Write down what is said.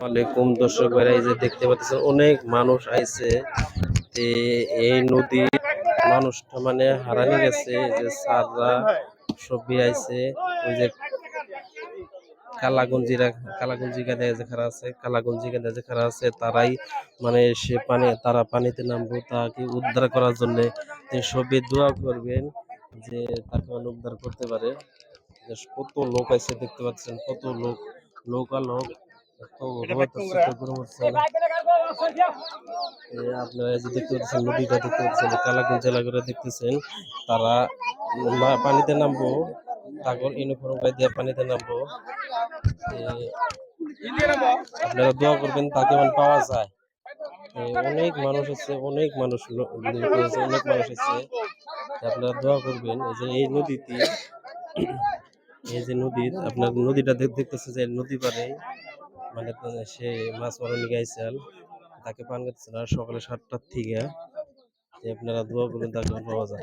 ওয়ালাইকুম দর্শক ভাইরা, এই যে দেখতে পাচ্ছেন অনেক মানুষ আইছে। তে এই নদী মানুষটা মানে হারানি গেছে। এই যে সাররা সবই আইছে। ওই যে কালাগঞ্জিরা কালাগঞ্জি গাদা যে খারা আছে, কালাগঞ্জি গাদা যে খারা আছে, তারাই মানে সে তারা পানিতে নামবো তাকে উদ্ধার করার জন্য। সবই দোয়া করবেন যে তাকে মানে উদ্ধার করতে পারে। কত লোক আছে দেখতে পাচ্ছেন, কত লোক, লোক আপনারা এই যে দেখতে পাচ্ছেন নদীটা দেখতে পাচ্ছেন, কালাগঞ্জ এলাকাটা দেখতেছেন। তারা পানিতে নামবো, তারপর ইউনিফর্ম গায়ে দিয়ে পানিতে নামবো। আপনারা দোয়া করবেন তাকে মানে পাওয়া যায়। অনেক মানুষ আছে, অনেক মানুষ অনেক মানুষ আছে। আপনারা দোয়া করবেন। এই যে এই নদীতে, এই যে নদীর আপনার নদীটা দেখতেছে যে নদী পারে মানে সে মাছ মারা নিয়ে গাইছেন, তাকে পান করতেছে না সকালে 7টার থেকে। আপনারা দোয়া করবেন তাকে পাওয়া যায়।